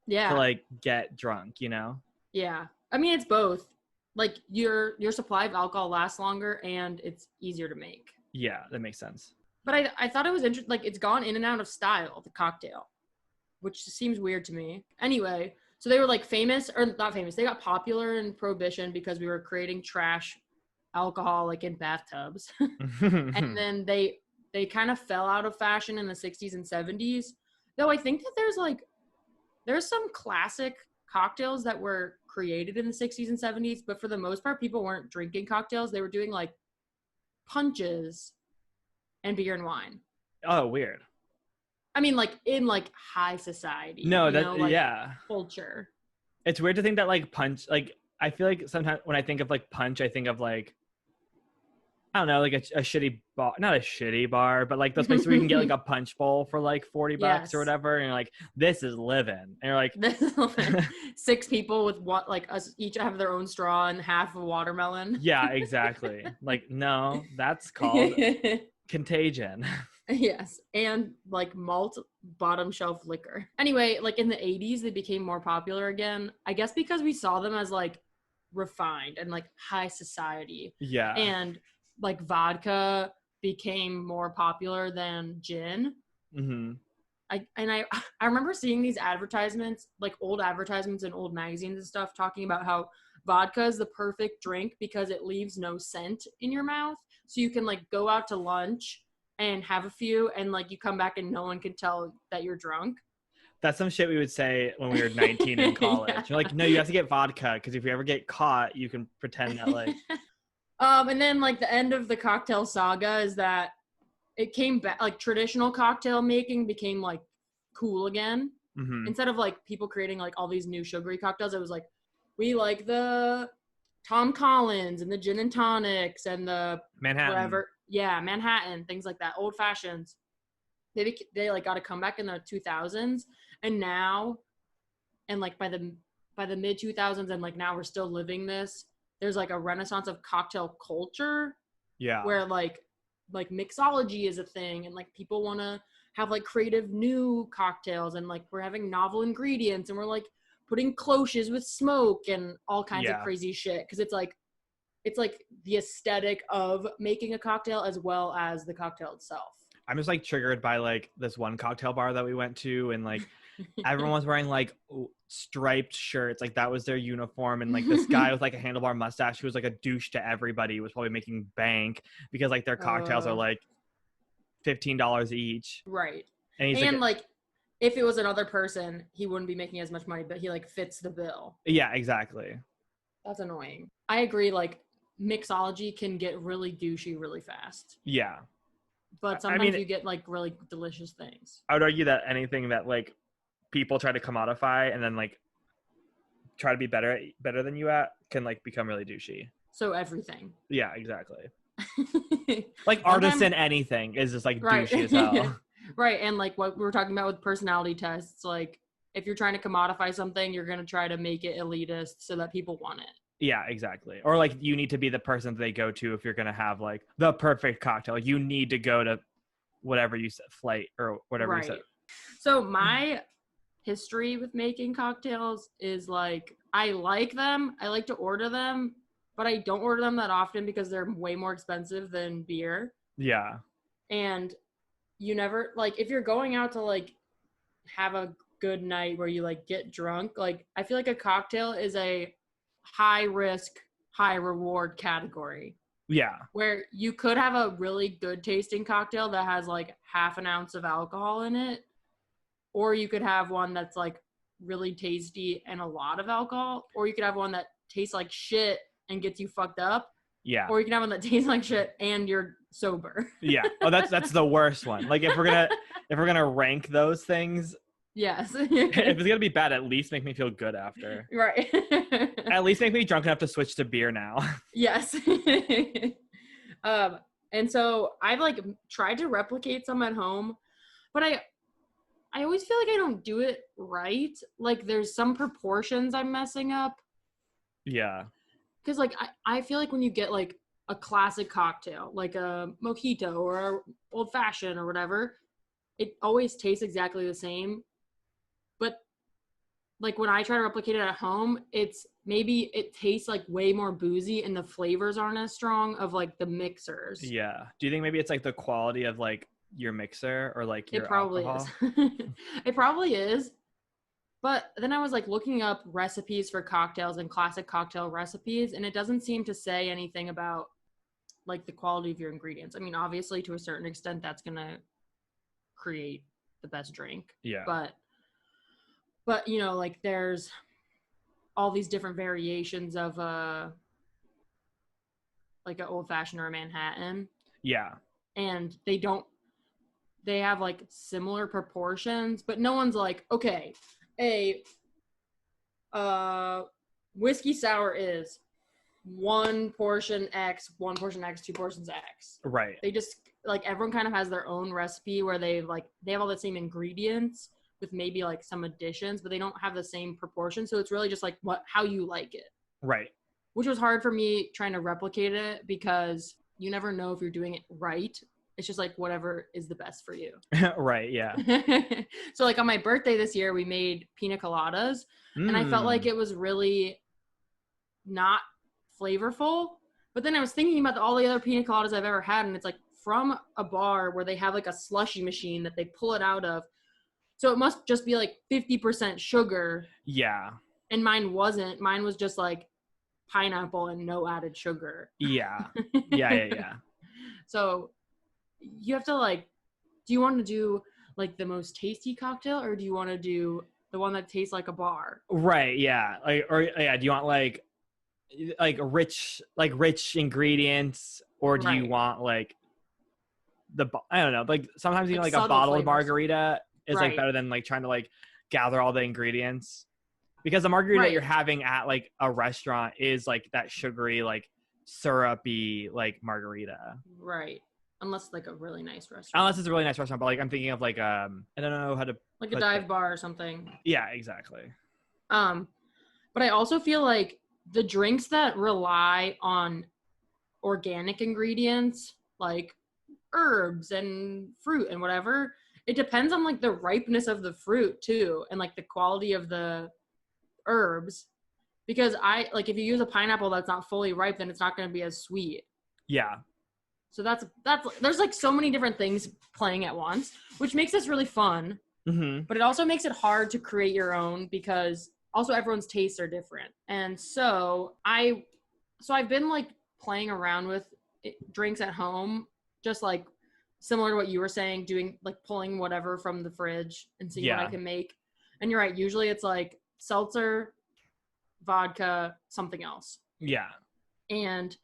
Yeah. to like get drunk, you know? Yeah. I mean, it's both. Like your supply of alcohol lasts longer and it's easier to make. Yeah, that makes sense. But I thought it was interesting. Like, it's gone in and out of style, the cocktail, which seems weird to me. Anyway, so they were like famous, or not famous. They got popular in Prohibition because we were creating trash alcohol like in bathtubs. And then they kind of fell out of fashion in the 60s and 70s. Though I think that there's some classic cocktails that were created in the 60s and 70s, but for the most part, people weren't drinking cocktails. They were doing like punches and beer and wine. Oh, weird. I mean, like in like high society. No, like, yeah. Culture. It's weird to think that like punch, like I feel like sometimes when I think of like punch, I think of like, I don't know, like a shitty bar, not a shitty bar, but like those places where you can get like a punch bowl for like $40 or whatever, and you're like, this is living, and you're like, 6 people with what, like us each have their own straw and half a watermelon. Yeah, exactly. Like, no, that's called contagion. Yes, and like malt bottom shelf liquor. Anyway, like in the 80s, they became more popular again. I guess because we saw them as like refined and like high society. Yeah. And like vodka became more popular than gin. Mm-hmm. I remember seeing these advertisements, like old advertisements in old magazines and stuff, talking about how vodka is the perfect drink because it leaves no scent in your mouth. So you can like go out to lunch and have a few and like you come back and no one can tell that you're drunk. That's some shit we would say when we were 19 in college. Yeah. You're like, no, you have to get vodka because if you ever get caught, you can pretend that like. And then like the end of the cocktail saga is that it came back, like traditional cocktail making became like cool again. Mm-hmm. Instead of like people creating like all these new sugary cocktails, it was like, we like the Tom Collins and the gin and tonics and the Manhattan. Whatever. Yeah, Manhattan, things like that, old fashions. They like got to come back in the 2000s, and now, and like by the mid 2000s, and like now we're still living this. There's like a renaissance of cocktail culture. Yeah. Where like mixology is a thing, and like people want to have like creative new cocktails, and like we're having novel ingredients, and we're like putting cloches with smoke and all kinds of crazy shit, because it's like the aesthetic of making a cocktail as well as the cocktail itself. I'm just like triggered by like this one cocktail bar that we went to, and like everyone was wearing like striped shirts, like that was their uniform, and like this guy with like a handlebar mustache who was like a douche to everybody was probably making bank because like their cocktails are like $15 each. Right. And like if it was another person, he wouldn't be making as much money, but he like fits the bill. Yeah, exactly. That's annoying. I agree, like mixology can get really douchey really fast. Yeah. But sometimes you get like really delicious things. I would argue that anything that like people try to commodify and then like try to be better than you at can like become really douchey. So everything. Yeah, exactly. Like artisan anything is just like douchey as hell. Right. And like what we were talking about with personality tests, like if you're trying to commodify something, you're going to try to make it elitist so that people want it. Yeah, exactly. Or like you need to be the person that they go to if you're going to have like the perfect cocktail. Like you need to go to whatever you said, Flight or whatever you said. So my history with making cocktails is like, I like them. I like to order them, but I don't order them that often because they're way more expensive than beer. Yeah. And you never, like, if you're going out to like have a good night where you like get drunk, like I feel like a cocktail is a high risk, high reward category. Yeah. Where you could have a really good tasting cocktail that has like half an ounce of alcohol in it, or you could have one that's like really tasty and a lot of alcohol, or you could have one that tastes like shit and gets you fucked up. Yeah. Or you can have one that tastes like shit and you're sober. Yeah. Oh, that's the worst one. Like if we're gonna rank those things, yes. if it's gonna be bad, at least make me feel good after. Right. At least make me drunk enough to switch to beer now. Yes. And so I've like tried to replicate some at home, but I always feel like I don't do it right. Like there's some proportions I'm messing up. Yeah. Because like I feel like when you get like a classic cocktail, like a mojito or a old fashioned or whatever, it always tastes exactly the same. But like when I try to replicate it at home, it's maybe it tastes like way more boozy and the flavors aren't as strong of like the mixers. Yeah. Do you think maybe it's like the quality of like your mixer or like your alcohol? Is. It probably is. But then I was like looking up recipes for cocktails and classic cocktail recipes, and it doesn't seem to say anything about like the quality of your ingredients. I mean, obviously to a certain extent that's going to create the best drink. Yeah. But you know, like there's all these different variations of like an old fashioned or a Manhattan. Yeah. And they have like similar proportions, but no one's like, okay, a whiskey sour is 1 portion X, 1 portion X, 2 portions X. Right. They just like everyone kind of has their own recipe where they have all the same ingredients with maybe like some additions, but they don't have the same proportion. So it's really just like how you like it. Right. Which was hard for me trying to replicate it because you never know if you're doing it right. It's just like whatever is the best for you. Right. Yeah. So like on my birthday this year, we made pina coladas and I felt like it was really not flavorful. But then I was thinking about all the other pina coladas I've ever had. And it's like from a bar where they have like a slushy machine that they pull it out of. So it must just be like 50% sugar. Yeah. And mine wasn't. Mine was just like pineapple and no added sugar. Yeah. Yeah. So you have to like, do you want to do like the most tasty cocktail or do you want to do the one that tastes like a bar? Right. Yeah. Like, or yeah. Do you want like rich ingredients or do you want like I don't know. Like sometimes you know, like a bottled margarita is like better than like trying to like gather all the ingredients because the margarita you're having at like a restaurant is like that sugary, like syrupy, like margarita. Right. Unless it's like a really nice restaurant. Unless it's a really nice restaurant, but like I'm thinking of like I don't know how to like a dive bar or something. Yeah, exactly. But I also feel like the drinks that rely on organic ingredients like herbs and fruit and whatever, it depends on like the ripeness of the fruit too and like the quality of the herbs. Because if you use a pineapple that's not fully ripe, then it's not going to be as sweet. Yeah. So that's there's like so many different things playing at once, which makes this really fun. Mm-hmm. But it also makes it hard to create your own because also everyone's tastes are different. And so I've been like playing around with drinks at home, just like similar to what you were saying, doing like pulling whatever from the fridge and seeing what I can make. And you're right. Usually it's like seltzer, vodka, something else. Yeah. And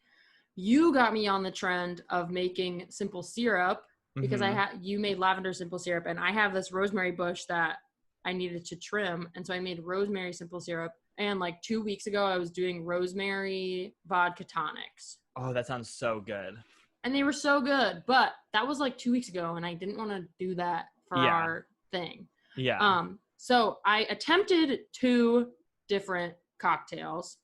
you got me on the trend of making simple syrup because you made lavender simple syrup and I have this rosemary bush that I needed to trim. And so I made rosemary simple syrup And like 2 weeks ago, I was doing rosemary vodka tonics. Oh, that sounds so good. And they were so good. But that was like 2 weeks ago, and I didn't want to do that for our thing. Yeah. So I attempted 2 different cocktails.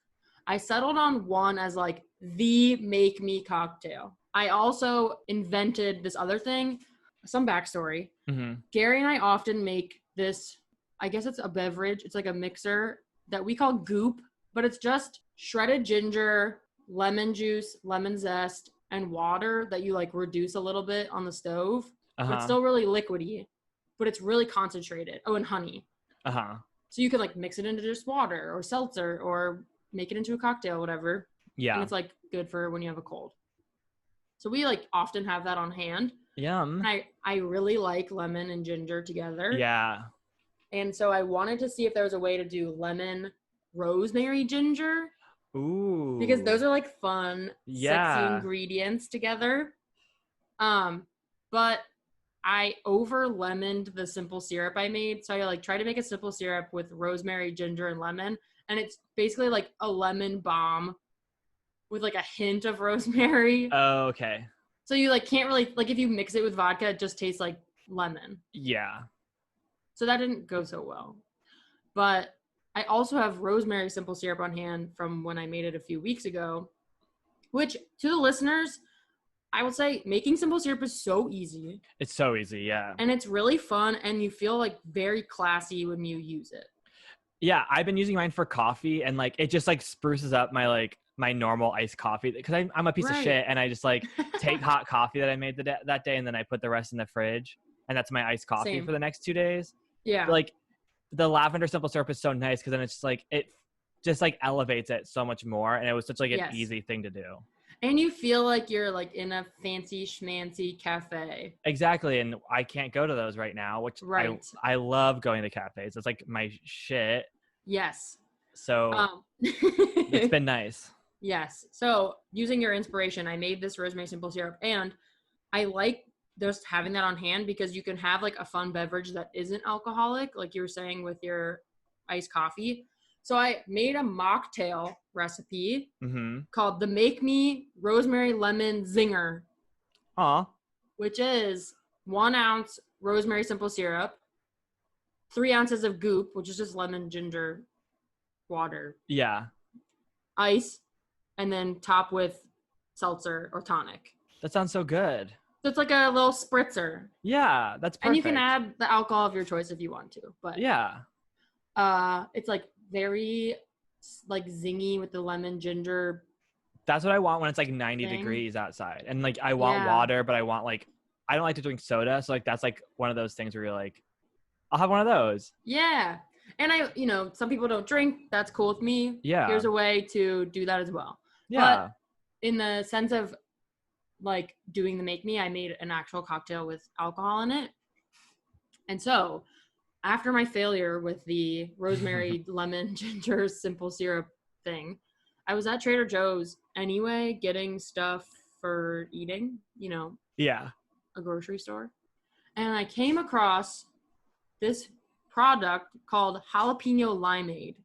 I settled on one as like the make me cocktail. I also invented this other thing. Some backstory. Mm-hmm. Gary and I often make this, I guess it's a beverage. It's like a mixer that we call goop, but it's just shredded ginger, lemon juice, lemon zest, and water that you like reduce a little bit on the stove. But it's still really liquidy, but it's really concentrated. Oh, and honey. So you could like mix it into just water or seltzer or make it into a cocktail, whatever. Yeah. And it's like good for when you have a cold. So we like often have that on hand. Yum. And I really like lemon and ginger together. Yeah. And so I wanted to see if there was a way to do lemon, rosemary, ginger. Ooh. Because those are like fun, sexy ingredients together. But I over lemoned the simple syrup I made. So I like tried to make a simple syrup with rosemary, ginger, and lemon. And it's basically like a lemon bomb with like a hint of rosemary. Oh, okay. So you like can't really, like if you mix it with vodka, it just tastes like lemon. Yeah. So that didn't go so well. But I also have rosemary simple syrup on hand from when I made it a few weeks ago, which to the listeners, I would say making simple syrup is so easy. It's so easy, yeah. And it's really fun, and you feel like very classy when you use it. Yeah, I've been using mine for coffee, and like it just like spruces up my normal iced coffee because I'm a piece of shit, and I just like take hot coffee that I made that day, and then I put the rest in the fridge, and that's my iced coffee for the next 2 days. Yeah. But, like the lavender simple syrup is so nice because then it's just like it just like elevates it so much more, and it was such like an easy thing to do. And you feel like you're like in a fancy schmancy cafe. Exactly, and I can't go to those right now, which I love going to cafes. It's like my shit. Yes. So it's been nice. Yes. So using your inspiration, I made this rosemary simple syrup, and I like just having that on hand because you can have like a fun beverage that isn't alcoholic, like you were saying with your iced coffee. So I made a mocktail recipe called the Make Me Rosemary Lemon Zinger. Which is 1 ounce rosemary simple syrup, 3 ounces of goop, which is just lemon, ginger, water. Yeah. Ice, and then top with seltzer or tonic. That sounds so good. So it's like a little spritzer. Yeah, that's perfect. And you can add the alcohol of your choice if you want to. But yeah. It's like very like zingy with the lemon ginger. That's what I want when it's like 90 degrees outside. And like I want water, but I want like I don't like to drink soda, so like that's like one of those things where you're like I'll have one of those. Yeah. And some people don't drink. That's cool with me. Yeah. Here's a way to do that as well. Yeah. But in the sense of like doing the Make Me, I made an actual cocktail with alcohol in it. And so after my failure with the rosemary lemon ginger simple syrup thing, I was at Trader Joe's anyway, getting stuff for eating, Yeah. A grocery store. And I came across this product called jalapeno limeade.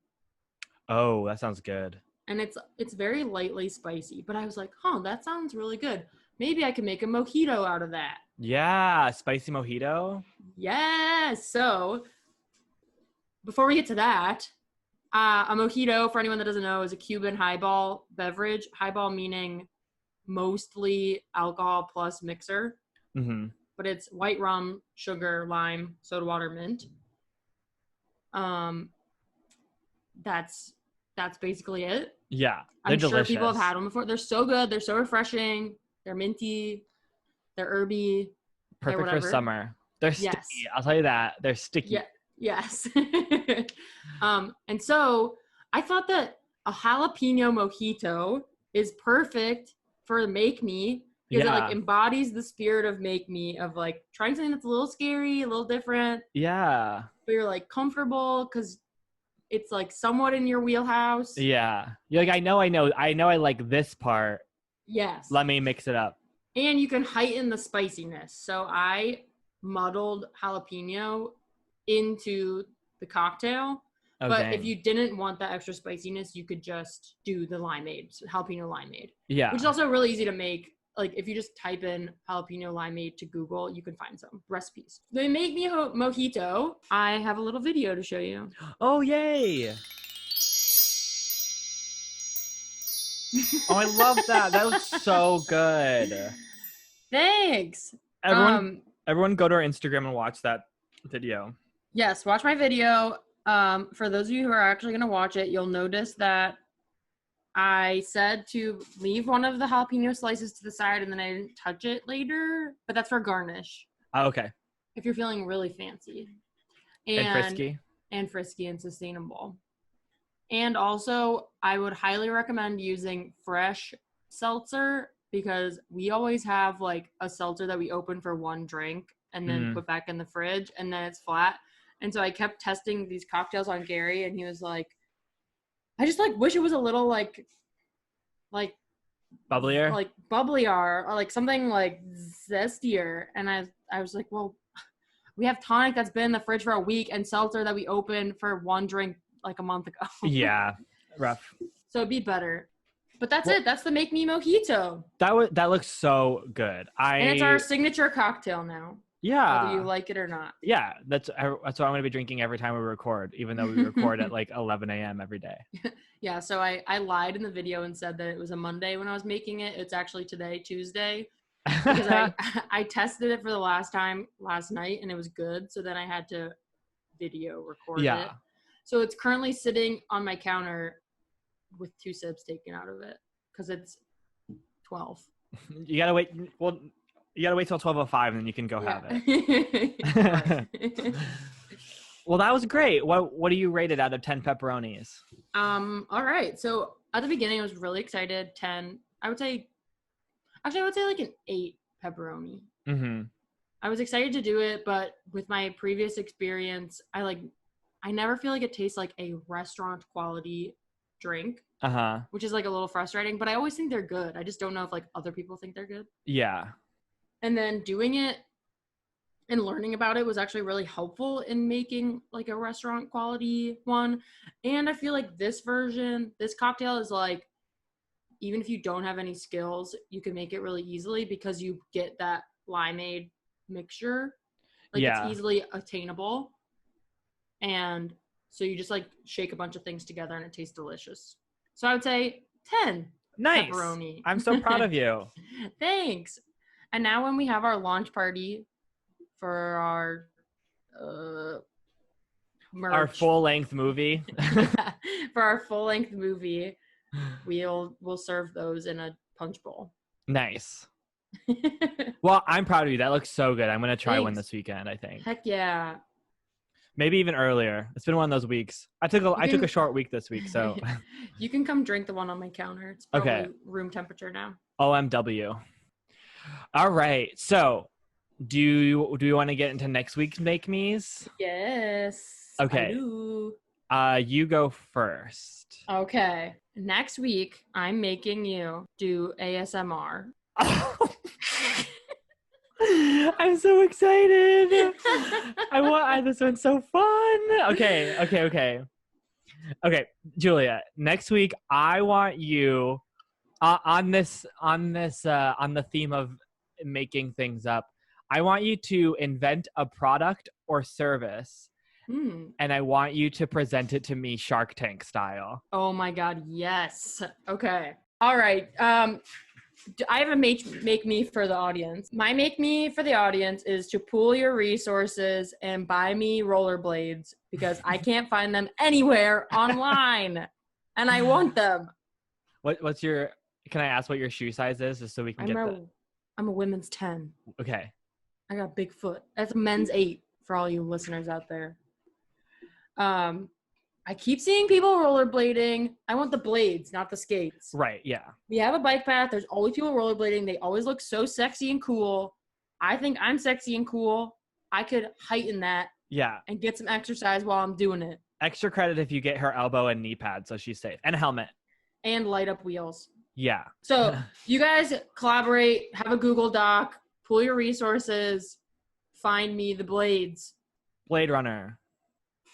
Oh, that sounds good. And it's very lightly spicy, but I was like, that sounds really good. Maybe I can make a mojito out of that. Yeah, spicy mojito. Yes. So before we get to that, a mojito, for anyone that doesn't know, is a Cuban highball beverage. Highball meaning mostly alcohol plus mixer. But it's white rum, sugar, lime, soda water, mint. That's basically it. Yeah, I'm delicious. sure people have had them before. They're so good. They're so refreshing. They're minty. They're herby. Perfect for summer. They're sticky. I'll tell you that. They're sticky. Yeah. Yes. And so I thought that a jalapeno mojito is perfect for Make Me because it like embodies the spirit of Make Me, of like trying something that's a little scary, a little different. Yeah. But you're like comfortable because it's like somewhat in your wheelhouse. Yeah. You're like, I know I like this part. Yes. Let me mix it up. And you can heighten the spiciness. So I muddled jalapeno into the cocktail. Oh, but dang. if you didn't want that extra spiciness, you could just do the limeade, jalapeno limeade, Yeah. which is also really easy to make. Like if you just type in jalapeno limeade to Google, you can find some recipes. They make me a mojito. I have a little video to show you. Oh, yay. Oh, I love that. That looks so good. Thanks. Everyone go to our Instagram and watch that video. Yes, watch my video. For those of you who are actually going to watch it, you'll notice that I said to leave one of the jalapeno slices to the side and then I didn't touch it later, but that's for garnish. Oh, okay. If you're feeling really fancy. And frisky. And frisky and sustainable. And also, I would highly recommend using fresh seltzer because we always have like a seltzer that we open for one drink and then put back in the fridge and then it's flat. And so I kept testing these cocktails on Gary and he was like, I just like wish it was a little like bubblier, like bubblier or like something like zestier. And I was like, well, we have tonic that's been in the fridge for a week and seltzer that we opened for one drink like a month ago. Yeah, rough. So it'd be better. But that's it. That's the Make Me Mojito. That looks so good. And it's our signature cocktail now. Yeah. Whether you like it or not. Yeah, that's what I'm going to be drinking every time we record, even though we record at like 11 a.m. every day. Yeah, so I lied in the video and said that it was a Monday when I was making it. It's actually today, Tuesday. Because I tested it for the last time last night and it was good. So then I had to video record it. So it's currently sitting on my counter with 2 sips taken out of it because it's 12. You gotta wait. Well, you gotta wait till 12:05 and then you can go have it. Well, that was great. What do you rate it out of 10 pepperonis? All right. So at the beginning, I was really excited. 10. I would say like an 8 pepperoni. Mm-hmm. I was excited to do it, but with my previous experience, I never feel like it tastes like a restaurant quality drink, which is like a little frustrating, but I always think they're good. I just don't know if like other people think they're good. Yeah. And then doing it and learning about it was actually really helpful in making like a restaurant quality one. And I feel like this cocktail is like, even if you don't have any skills, you can make it really easily because you get that limeade mixture. Like it's easily attainable. And so you just like shake a bunch of things together and it tastes delicious. So I would say 10. Nice. Pepperoni. I'm so proud of you. Thanks. And now when we have our launch party for our merch. Our full-length movie. For our full-length movie, we'll serve those in a punch bowl. Nice. Well, I'm proud of you. That looks so good. I'm going to try one this weekend, I think. Heck yeah. Maybe even earlier. It's been one of those weeks. I took a short week this week, so. You can come drink the one on my counter. It's probably room temperature now. OMW. All right. So, do you want to get into next week's Make Me's? Yes. Okay. I do. You go first. Okay. Next week, I'm making you do ASMR. I'm so excited. This one's so fun. Okay, Julia, next week I want you on the theme of making things up. I want you to invent a product or service and I want you to present it to me Shark Tank style. Oh my God, yes. Okay. All right. I have a make me for the audience. My make me for the audience is to pool your resources and buy me rollerblades because I can't find them anywhere online and I want them. Can I ask what your shoe size is just so we can I'm a women's 10. Okay. I got big foot. That's a men's 8 for all you listeners out there. I keep seeing people rollerblading. I want the blades, not the skates. Right, yeah. We have a bike path. There's always people rollerblading. They always look so sexy and cool. I think I'm sexy and cool. I could heighten that. Yeah. And get some exercise while I'm doing it. Extra credit if you get her elbow and knee pads so she's safe. And a helmet. And light up wheels. Yeah. So you guys collaborate, have a Google Doc, pool your resources, find me the blades. Blade Runner.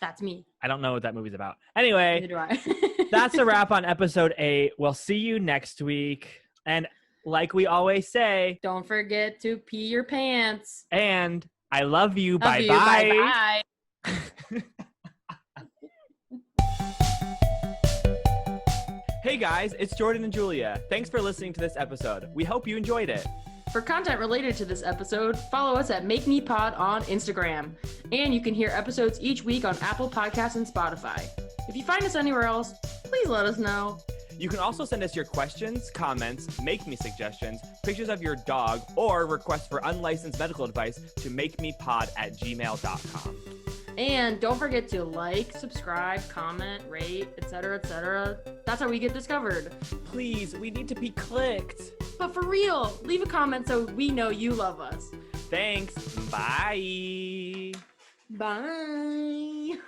That's me. I don't know what that movie's about. Anyway, Neither do I. that's a wrap on episode 8. We'll see you next week. And like we always say, don't forget to pee your pants. And I love you. Love you. Bye-bye. Bye-bye. Hey guys, it's Jordan and Julia. Thanks for listening to this episode. We hope you enjoyed it. For content related to this episode, follow us at MakeMePod on Instagram. And you can hear episodes each week on Apple Podcasts and Spotify. If you find us anywhere else, please let us know. You can also send us your questions, comments, make me suggestions, pictures of your dog, or requests for unlicensed medical advice to makemepod@gmail.com. And don't forget to like, subscribe, comment, rate, etc., etc. That's how we get discovered. Please, we need to be clicked. But for real, leave a comment so we know you love us. Thanks. Bye. Bye.